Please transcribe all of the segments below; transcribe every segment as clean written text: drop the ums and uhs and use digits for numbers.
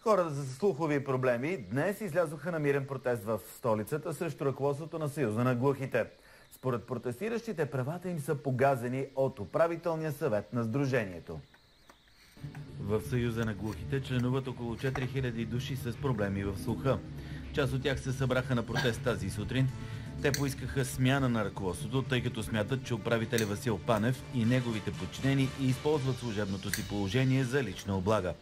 Хората с слухови проблеми днес излязоха на мирен протест в столицата срещу ръководството на Съюза на глухите. Според протестиращите, правата им са погазени от управителния съвет на сдружението. В Съюза на глухите членуват около 4000 души с проблеми в слуха. Част от тях се събраха на протест тази сутрин. Те поискаха смяна на ръководството, тъй като смятат, че управителя Васил Панев и неговите подчинени използват служебното си положение за лична облага.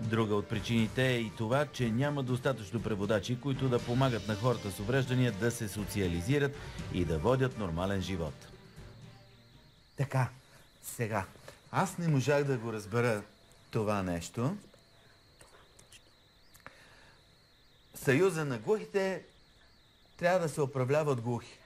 Друга от причините е и това, че няма достатъчно преводачи, които да помагат на хората с увреждания да се социализират и да водят нормален живот. Така, сега, аз не можах да го разбера това нещо. Съюза на глухите трябва да се управлява от глухи.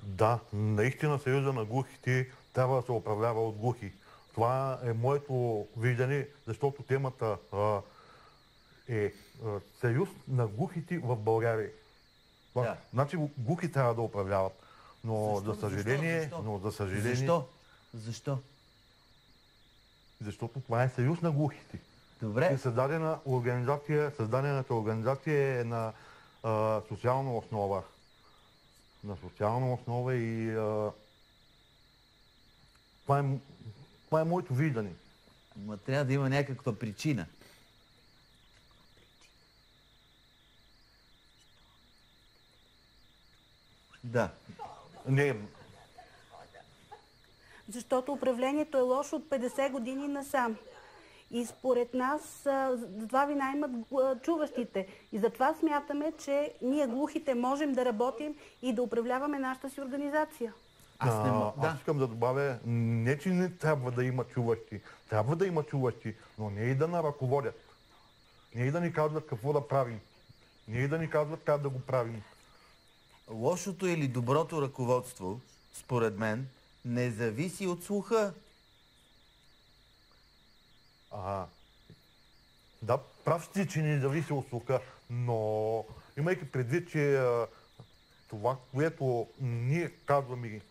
Да, наистина Съюза на глухите трябва да се управлява от глухи. Това е моето виждане, защото темата е Съюз на глухите в България. Да. Значи глухи трябва да управляват. Но за съжаление... Защо? Защото това е Съюз на глухите. Добре. Създадената организация е на социална основа. На социална основа и това е моето виждане. Ма трябва да има някаква причина. Да. Не. Защото управлението е лошо от 50 години насам. И според нас за това вина имат чуващите. И затова смятаме, че ние глухите можем да работим и да управляваме нашата си организация. Аз искам да добавя, не че не трябва да има чуващи. Трябва да има чуващи, но не и да наръководят. Не и да ни казват какво да правим. Не и да ни казват как да го правим. Лошото или доброто ръководство, според мен, не зависи от слуха. Да, прав сте, че не зависи от слуха, но имайки предвид, че това, което ние казваме,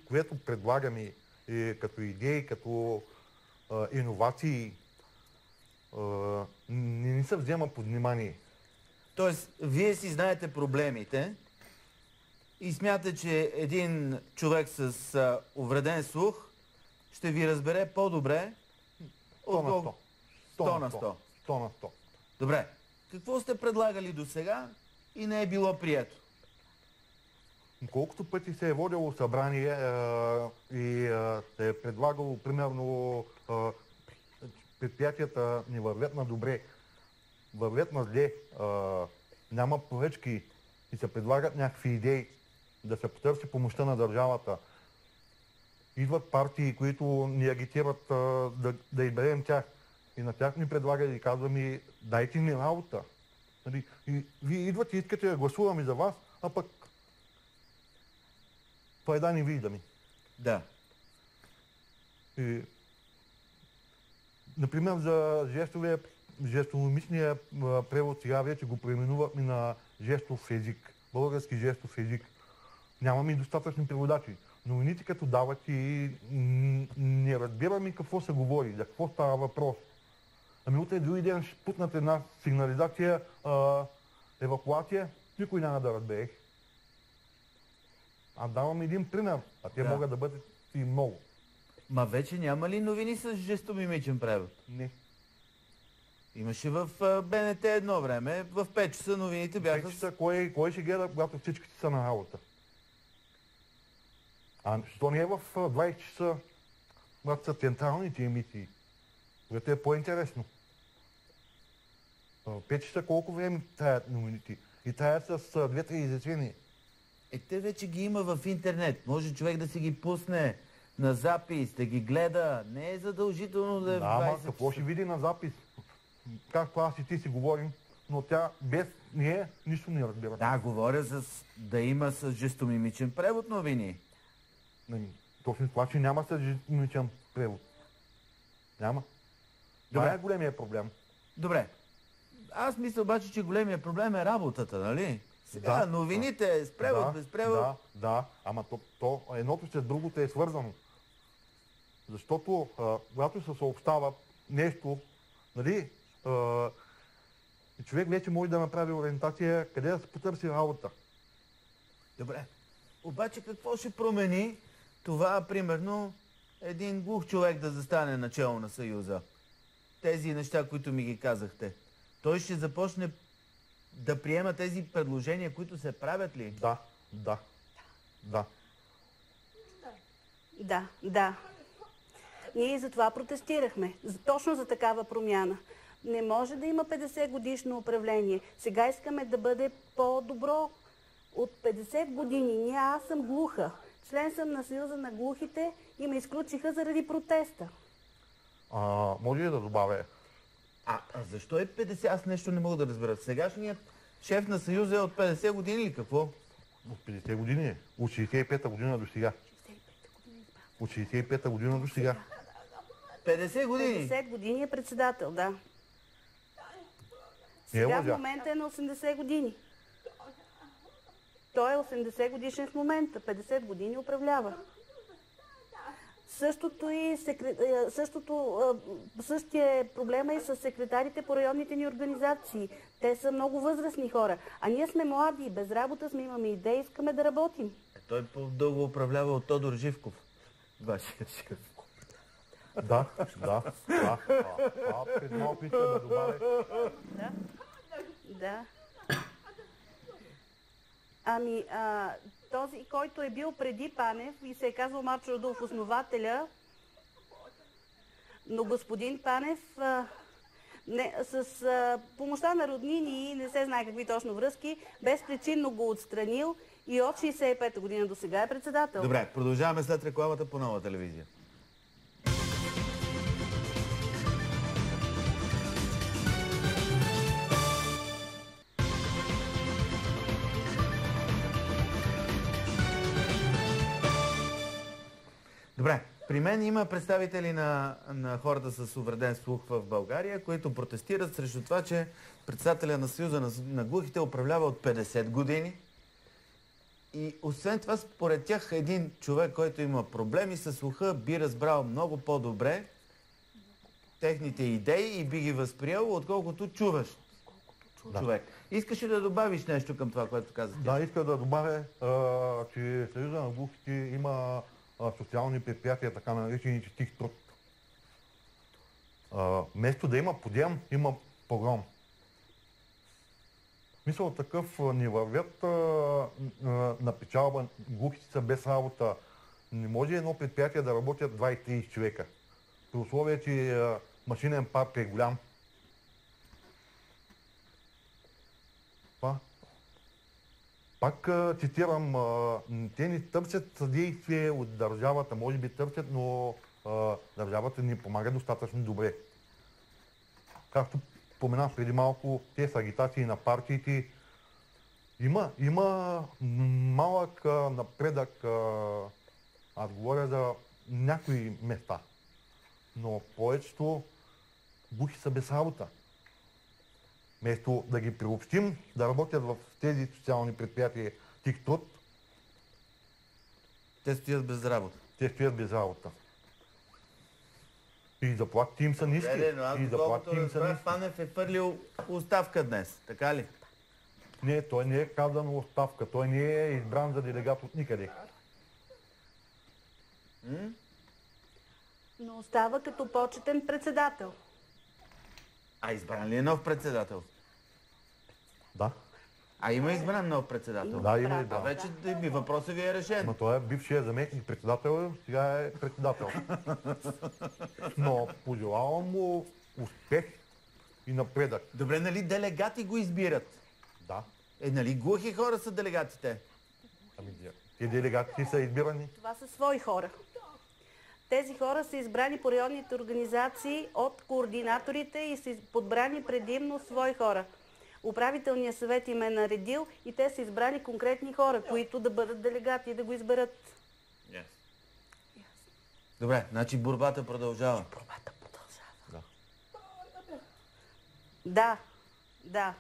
което предлагаме като идеи, като иновации, не се взема под внимание. Тоест, вие си знаете проблемите и смятате, че един човек с увреден слух ще ви разбере по-добре 100 на 100. 100 на 100. Добре. Какво сте предлагали до сега и не е било прието? Колкото пъти се е водило събрание и се е предлагало, примерно, предприятията не вървят на добре, вървят на зле, няма поръчки и се предлагат някакви идеи да се потърси помощта на държавата. Идват партии, които ни агитират да изберем тях. И на тях ни предлагат и казваме, дайте ни работа. И вие идвате и искате да гласуваме за вас, а пък това не виждаме. Да. И, например, за жестомимичния превод сега вече го преименувахме на жестов език, български жестов език. Нямаме и достатъчни преводачи. Новините като дават и не разбираме какво се говори, за какво става въпрос. Ами утре други ден ще пуснат една сигнализация, евакуация, никой няма да разбере. Аз давам един пример, а те могат да бъдат и много. Ма вече няма ли новини с жестомимичен превод? Не. Имаше в БНТ едно време, в 5 часа новините бяха... 5 часа, кой ще гледа, когато всичките са на работа? Защо не е в 20 часа, когато са централните емисии? Което е по-интересно. 5 часа колко време таят новините? И таят с 2-3 изречения. Те вече ги има в интернет. Може човек да си ги пусне на запис, да ги гледа. Не е задължително да е в 20 часа. Да, какво ще види на запис? Както аз и ти си говорим, но тя без нея нищо не разбира. Да, говоря да има с жестомимичен превод новини. Точно това, че няма с жестомимичен превод. Няма. Това е големия проблем. Добре. Аз мисля обаче, че големия проблем е работата, нали? Сега новините с превод, без превод. Да, ама то едното с другото е свързано. Защото когато се съобщава нещо, нали, човек вече може да направи ориентация къде да се потърси работа. Добре. Обаче какво ще промени това, примерно, един глух човек да застане начало на Съюза? Тези неща, които ми ги казахте. Той ще започне да приема тези предложения, които се правят ли? Да, да, да. Да. Ние за това протестирахме. Точно за такава промяна. Не може да има 50 годишно управление. Сега искаме да бъде по-добро. От 50 години аз съм глуха. Член съм на Съюза на глухите и ме изключиха заради протеста. Може ли да добавя? А защо е 50? Аз нещо не мога да разбера. Сегашният шеф на Съюза е от 50 години или какво? От 50 години. От 65-та година до сега. От 65-та година до сега. 50 години? 50 години е председател, да. Сега в момента е на 80 години. Той е 80 годишен в момента. 50 години управлява. Същия е проблема и с секретарите по районните ни организации. Те са много възрастни хора. А ние сме млади, без работа сме, имаме идеи, искаме да работим. Той по-дълго управлява от Тодор Живков. Вашия шеф. Да. Пред малко иска да добавя. Да. Този, който е бил преди Панев и се е казвал Марчо Радулов, основателя, но господин Панев с помощта на роднини и не се знае какви точно връзки, безпричинно го отстранил и от 65-та година до сега е председател. Добре, продължаваме след рекламата по Нова телевизия. Добре, при мен има представители на хората с увреден слух в България, които протестират срещу това, че председателя на Съюза на глухите управлява от 50 години. И освен това, според тях, един човек, който има проблеми с слуха, би разбрал много по-добре техните идеи и би ги възприел, отколкото чуващ човек. Искаш ли да добавиш нещо към това, което казах? Да, иска да добавя, че Съюза на глухите има социални предприятия, така наречените тих труд. Вместо да има подем, има погром. Мисъл такъв не вървят на печалба, глухите са без работа. Не може едно предприятие да работят 20-30 човека. При условие, че машинен парк е голям. Пак цитирам, те не търсят съдействие от държавата, може би търсят, но държавата не помага достатъчно добре. Както споменах преди малко, те са агитации на партиите. Има малък напредък, аз говоря за някои места, но повечето глухи са без работа. Вместо да ги приобщим да работят в тези социални предприятия тих труд, те стоят без работа. Те стоят без работа. И заплатите им са ниски. И заплатите им са ниски. Панев е фърлил оставка днес, така ли? Не, той не е казан оставка. Той не е избран за делегат от никъде. Но остава като почетен председател. А избран ли е нов председател? Да. А има избран нов председател? Да, има избран. А вече въпросът ви е решен. Но той е бившия заместник председател, сега е председател. Но пожелавам му успех и напредък. Добре, нали делегати го избират? Да. Нали глухи хора са делегатите? Те делегати са избирани. Това са свои хора. Тези хора са избрани по районните организации от координаторите и са подбрани предимно свои хора. Управителният съвет им е наредил и те са избрани конкретни хора, които да бъдат делегати и да го изберат. Добре, значи борбата продължава. Борбата продължава. Да.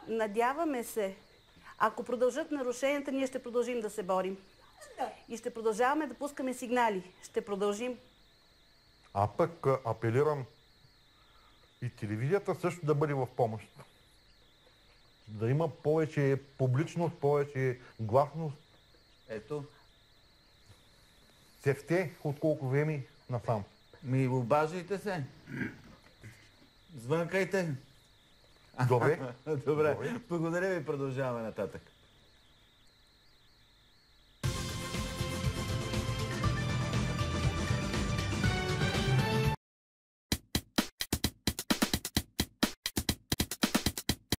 Надяваме се. Ако продължат нарушенията, ние ще продължим да се борим. И ще продължаваме да пускаме сигнали. Ще продължим. А пък апелирам и телевизията също да бъде в помощ. Да има повече публичност, повече гласност. Ето, Цевте от колко време насам. обаждайте се. Звънкайте. Добре. Добре. Благодаря ви, продължаваме нататък.